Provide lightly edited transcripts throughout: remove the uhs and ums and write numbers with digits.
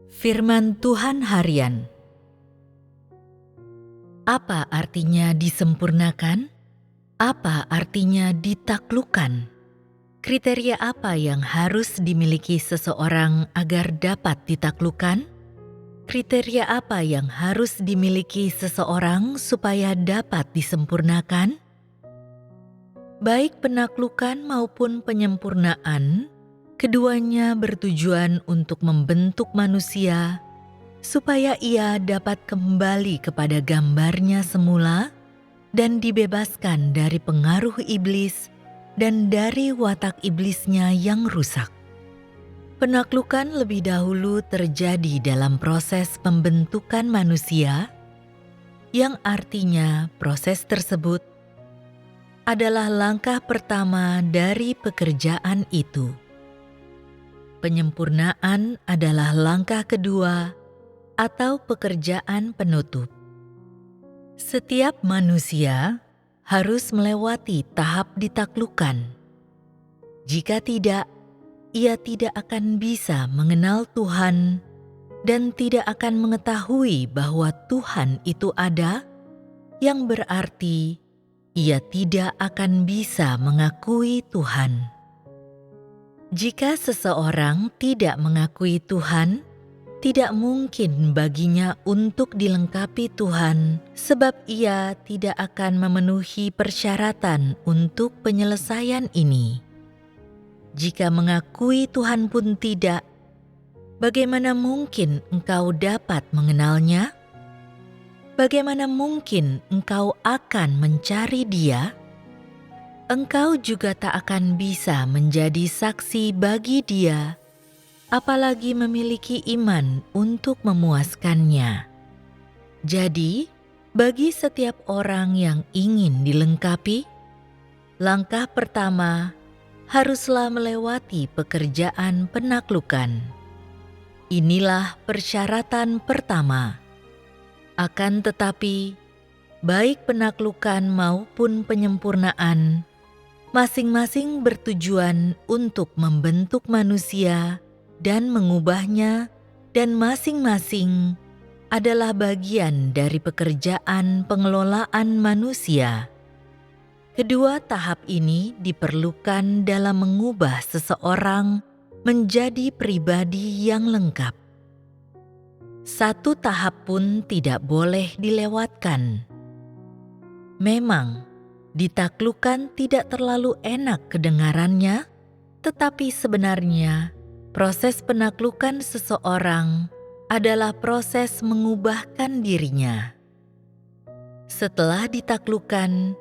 Firman Tuhan Harian. Apa artinya disempurnakan? Apa artinya ditaklukkan? Kriteria apa yang harus dimiliki seseorang agar dapat ditaklukkan? Kriteria apa yang harus dimiliki seseorang supaya dapat disempurnakan? Baik penaklukan maupun penyempurnaan, keduanya bertujuan untuk membentuk manusia supaya ia dapat kembali kepada gambarnya semula dan dibebaskan dari pengaruh iblis dan dari watak iblisnya yang rusak. Penaklukan lebih dahulu terjadi dalam proses pembentukan manusia, yang artinya proses tersebut adalah langkah pertama dari pekerjaan itu. Penyempurnaan adalah langkah kedua atau pekerjaan penutup. Setiap manusia harus melewati tahap ditaklukkan. Jika tidak, ia tidak akan bisa mengenal Tuhan dan tidak akan mengetahui bahwa Tuhan itu ada, yang berarti ia tidak akan bisa mengakui Tuhan. Jika seseorang tidak mengakui Tuhan, tidak mungkin baginya untuk dilengkapi Tuhan, sebab ia tidak akan memenuhi persyaratan untuk penyelesaian ini. Jika mengakui Tuhan pun tidak, bagaimana mungkin engkau dapat mengenalnya? Bagaimana mungkin engkau akan mencari Dia? Engkau juga tak akan bisa menjadi saksi bagi Dia, apalagi memiliki iman untuk memuaskannya. Jadi, bagi setiap orang yang ingin dilengkapi, langkah pertama haruslah melewati pekerjaan penaklukan. Inilah persyaratan pertama. Akan tetapi, baik penaklukan maupun penyempurnaan, masing-masing bertujuan untuk membentuk manusia dan mengubahnya, dan masing-masing adalah bagian dari pekerjaan pengelolaan manusia. Kedua tahap ini diperlukan dalam mengubah seseorang menjadi pribadi yang lengkap. Satu tahap pun tidak boleh dilewatkan. Memang, ditaklukkan tidak terlalu enak kedengarannya, tetapi sebenarnya proses penaklukan seseorang adalah proses mengubahkan dirinya. Setelah ditaklukkan,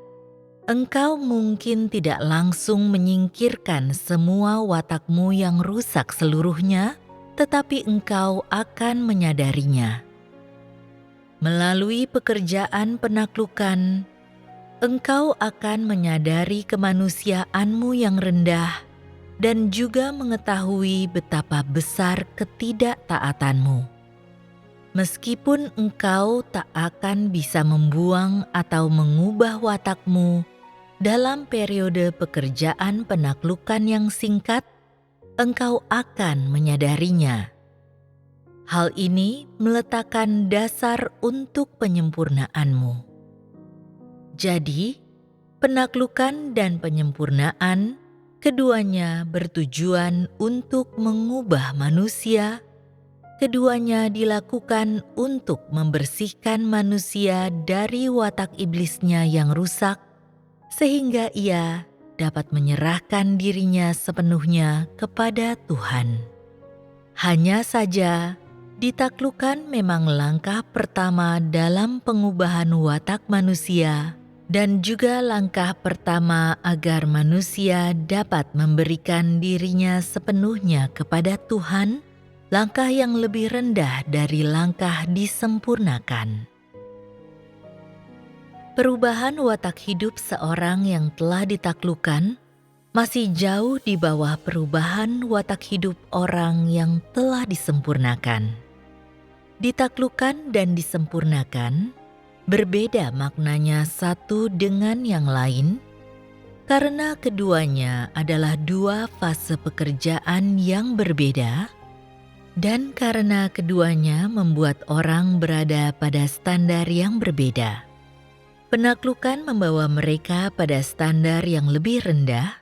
engkau mungkin tidak langsung menyingkirkan semua watakmu yang rusak seluruhnya, tetapi engkau akan menyadarinya. Melalui pekerjaan penaklukan, engkau akan menyadari kemanusiaanmu yang rendah dan juga mengetahui betapa besar ketidaktaatanmu. Meskipun engkau tak akan bisa membuang atau mengubah watakmu dalam periode pekerjaan penaklukan yang singkat, engkau akan menyadarinya. Hal ini meletakkan dasar untuk penyempurnaanmu. Jadi, penaklukan dan penyempurnaan keduanya bertujuan untuk mengubah manusia. Keduanya dilakukan untuk membersihkan manusia dari watak iblisnya yang rusak, sehingga ia dapat menyerahkan dirinya sepenuhnya kepada Tuhan. Hanya saja, ditaklukkan memang langkah pertama dalam pengubahan watak manusia, dan juga langkah pertama agar manusia dapat memberikan dirinya sepenuhnya kepada Tuhan, langkah yang lebih rendah dari langkah disempurnakan. Perubahan watak hidup seorang yang telah ditaklukkan masih jauh di bawah perubahan watak hidup orang yang telah disempurnakan. Ditaklukkan dan disempurnakan berbeda maknanya satu dengan yang lain, karena keduanya adalah dua fase pekerjaan yang berbeda, Dan karena keduanya membuat orang berada pada standar yang berbeda, penaklukan membawa mereka pada standar yang lebih rendah,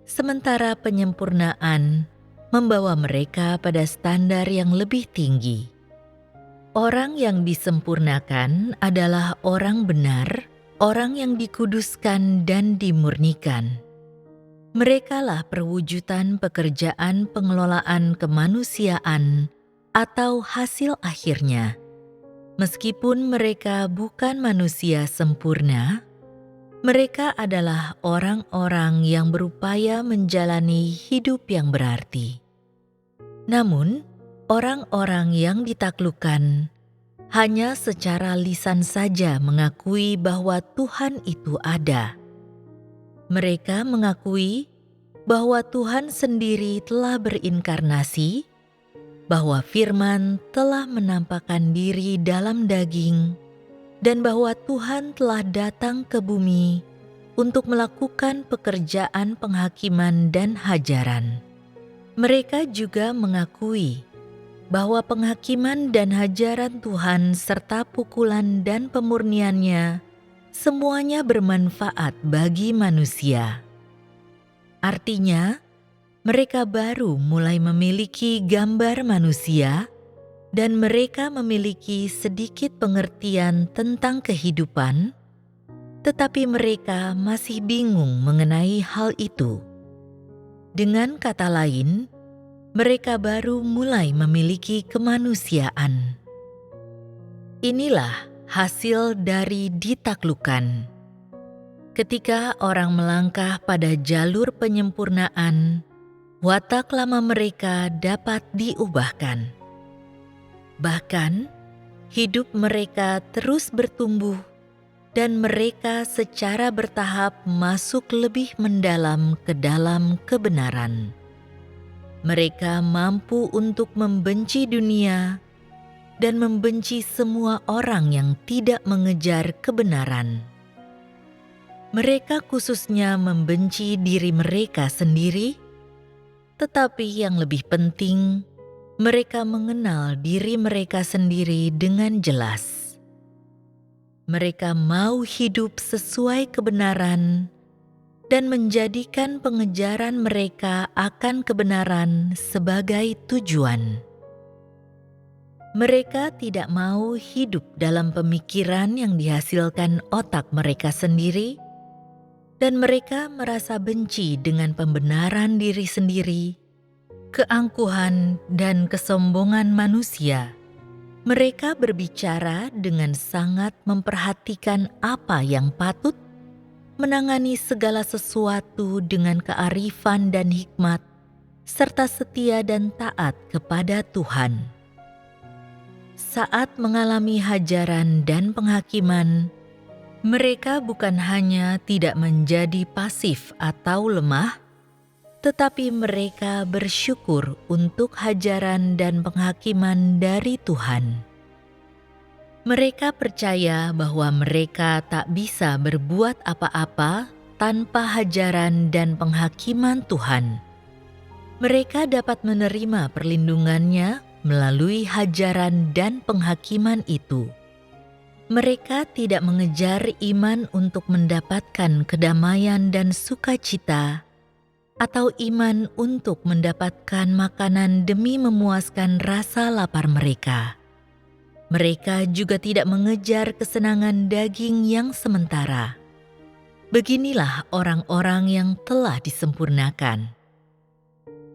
sementara penyempurnaan membawa mereka pada standar yang lebih tinggi. Orang yang disempurnakan adalah orang benar, orang yang dikuduskan dan dimurnikan. Merekalah perwujudan pekerjaan pengelolaan kemanusiaan atau hasil akhirnya. Meskipun mereka bukan manusia sempurna, mereka adalah orang-orang yang berupaya menjalani hidup yang berarti. Namun, orang-orang yang ditaklukkan hanya secara lisan saja mengakui bahwa Tuhan itu ada. Mereka mengakui bahwa Tuhan sendiri telah berinkarnasi, bahwa Firman telah menampakkan diri dalam daging, dan bahwa Tuhan telah datang ke bumi untuk melakukan pekerjaan penghakiman dan hajaran. Mereka juga mengakui bahwa penghakiman dan hajaran Tuhan serta pukulan dan pemurniannya semuanya bermanfaat bagi manusia. Artinya, mereka baru mulai memiliki gambar manusia dan mereka memiliki sedikit pengertian tentang kehidupan, tetapi mereka masih bingung mengenai hal itu. Dengan kata lain, mereka baru mulai memiliki kemanusiaan. Inilah hasil dari ditaklukkan. Ketika orang melangkah pada jalur penyempurnaan, watak lama mereka dapat diubahkan. Bahkan, hidup mereka terus bertumbuh dan mereka secara bertahap masuk lebih mendalam ke dalam kebenaran. Mereka mampu untuk membenci dunia dan membenci semua orang yang tidak mengejar kebenaran. Mereka khususnya membenci diri mereka sendiri, tetapi yang lebih penting, mereka mengenal diri mereka sendiri dengan jelas. Mereka mau hidup sesuai kebenaran dan menjadikan pengejaran mereka akan kebenaran sebagai tujuan. Mereka tidak mau hidup dalam pemikiran yang dihasilkan otak mereka sendiri, dan mereka merasa benci dengan pembenaran diri sendiri, keangkuhan dan kesombongan manusia. Mereka berbicara dengan sangat memperhatikan apa yang patut, menangani segala sesuatu dengan kearifan dan hikmat, serta setia dan taat kepada Tuhan. Saat mengalami hajaran dan penghakiman, mereka bukan hanya tidak menjadi pasif atau lemah, tetapi mereka bersyukur untuk hajaran dan penghakiman dari Tuhan. Mereka percaya bahwa mereka tak bisa berbuat apa-apa tanpa hajaran dan penghakiman Tuhan. Mereka dapat menerima perlindungannya melalui hajaran dan penghakiman itu. Mereka tidak mengejar iman untuk mendapatkan kedamaian dan sukacita, atau iman untuk mendapatkan makanan demi memuaskan rasa lapar mereka. Mereka juga tidak mengejar kesenangan daging yang sementara. Beginilah orang-orang yang telah disempurnakan.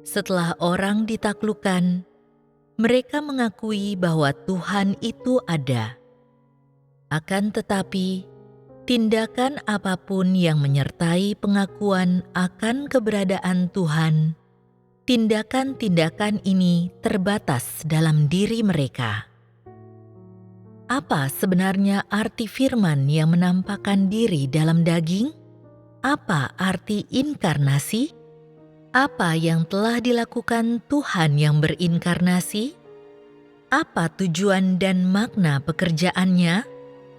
Setelah orang ditaklukkan, mereka mengakui bahwa Tuhan itu ada. Akan tetapi, tindakan apapun yang menyertai pengakuan akan keberadaan Tuhan, tindakan-tindakan ini terbatas dalam diri mereka. Apa sebenarnya arti firman yang menampakkan diri dalam daging? Apa arti inkarnasi? Apa yang telah dilakukan Tuhan yang berinkarnasi? Apa tujuan dan makna pekerjaannya?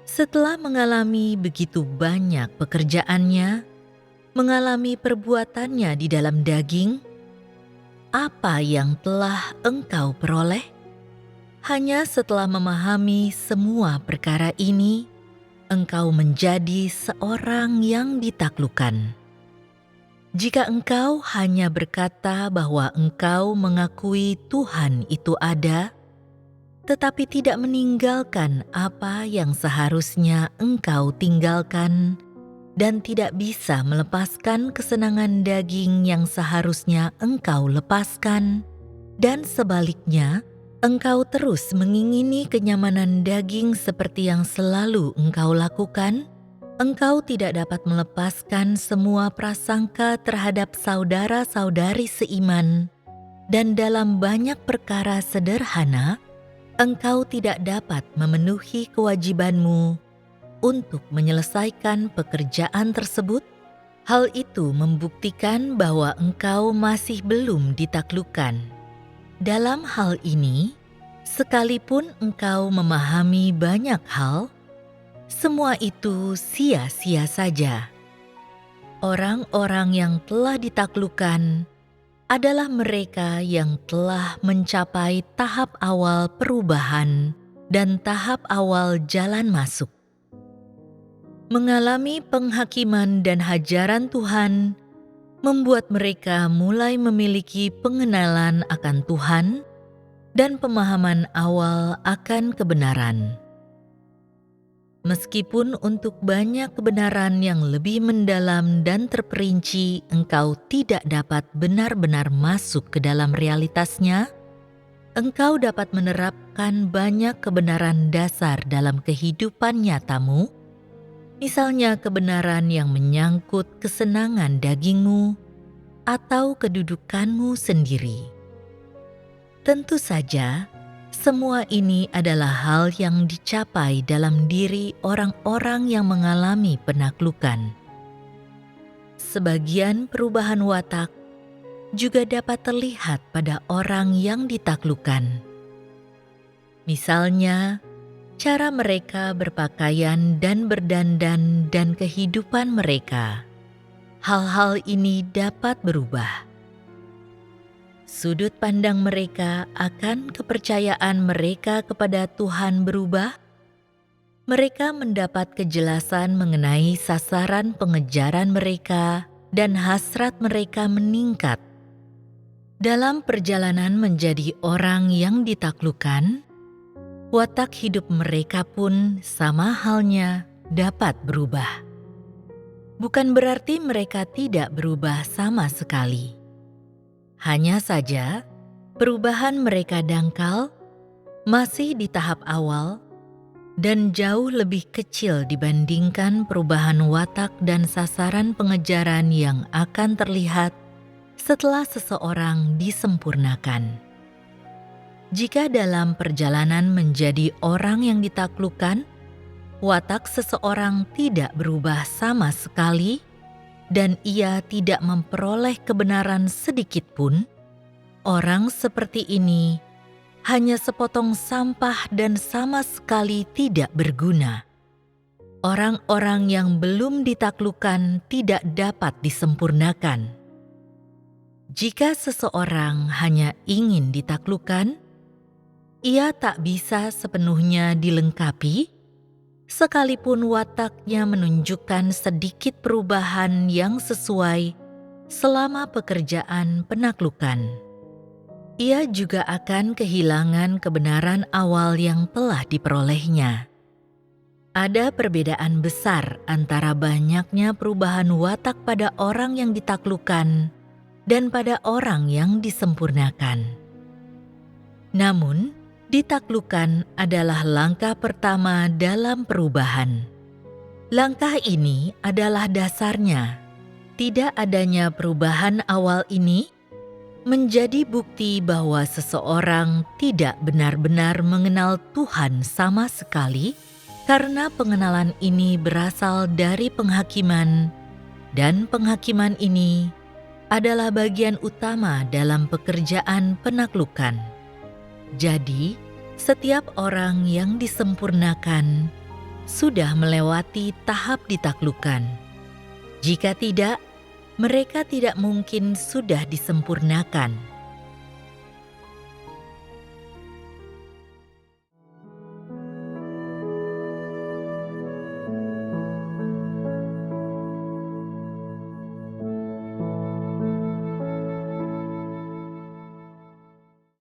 Setelah mengalami begitu banyak pekerjaannya, mengalami perbuatannya di dalam daging, apa yang telah engkau peroleh? Hanya setelah memahami semua perkara ini, engkau menjadi seorang yang ditaklukkan. Jika engkau hanya berkata bahwa engkau mengakui Tuhan itu ada, tetapi tidak meninggalkan apa yang seharusnya engkau tinggalkan, dan tidak bisa melepaskan kesenangan daging yang seharusnya engkau lepaskan, dan sebaliknya, engkau terus mengingini kenyamanan daging seperti yang selalu engkau lakukan, engkau tidak dapat melepaskan semua prasangka terhadap saudara-saudari seiman, dan dalam banyak perkara sederhana, engkau tidak dapat memenuhi kewajibanmu untuk menyelesaikan pekerjaan tersebut. Hal itu membuktikan bahwa engkau masih belum ditaklukkan. Dalam hal ini, sekalipun engkau memahami banyak hal, semua itu sia-sia saja. Orang-orang yang telah ditaklukkan adalah mereka yang telah mencapai tahap awal perubahan dan tahap awal jalan masuk. Mengalami penghakiman dan hajaran Tuhan membuat mereka mulai memiliki pengenalan akan Tuhan dan pemahaman awal akan kebenaran. Meskipun untuk banyak kebenaran yang lebih mendalam dan terperinci engkau tidak dapat benar-benar masuk ke dalam realitasnya, engkau dapat menerapkan banyak kebenaran dasar dalam kehidupan nyatamu, misalnya kebenaran yang menyangkut kesenangan dagingmu atau kedudukanmu sendiri. Tentu saja, semua ini adalah hal yang dicapai dalam diri orang-orang yang mengalami penaklukan. Sebagian perubahan watak juga dapat terlihat pada orang yang ditaklukkan. Misalnya, cara mereka berpakaian dan berdandan dan kehidupan mereka. Hal-hal ini dapat berubah. Sudut pandang mereka akan kepercayaan mereka kepada Tuhan berubah. Mereka mendapat kejelasan mengenai sasaran pengejaran mereka dan hasrat mereka meningkat. Dalam perjalanan menjadi orang yang ditaklukkan, watak hidup mereka pun sama halnya dapat berubah. Bukan berarti mereka tidak berubah sama sekali. Hanya saja, perubahan mereka dangkal, masih di tahap awal, dan jauh lebih kecil dibandingkan perubahan watak dan sasaran pengejaran yang akan terlihat setelah seseorang disempurnakan. Jika dalam perjalanan menjadi orang yang ditaklukkan, watak seseorang tidak berubah sama sekali, dan ia tidak memperoleh kebenaran sedikit pun, orang seperti ini hanya sepotong sampah dan sama sekali tidak berguna. Orang-orang yang belum ditaklukkan tidak dapat disempurnakan. Jika seseorang hanya ingin ditaklukkan, ia tak bisa sepenuhnya dilengkapi, sekalipun wataknya menunjukkan sedikit perubahan yang sesuai selama pekerjaan penaklukan. Ia juga akan kehilangan kebenaran awal yang telah diperolehnya. Ada perbedaan besar antara banyaknya perubahan watak pada orang yang ditaklukkan dan pada orang yang disempurnakan. Namun, ditaklukkan adalah langkah pertama dalam perubahan. Langkah ini adalah dasarnya. Tidak adanya perubahan awal ini menjadi bukti bahwa seseorang tidak benar-benar mengenal Tuhan sama sekali, karena pengenalan ini berasal dari penghakiman, dan penghakiman ini adalah bagian utama dalam pekerjaan penaklukan. Jadi, setiap orang yang disempurnakan sudah melewati tahap ditaklukkan. Jika tidak, mereka tidak mungkin sudah disempurnakan.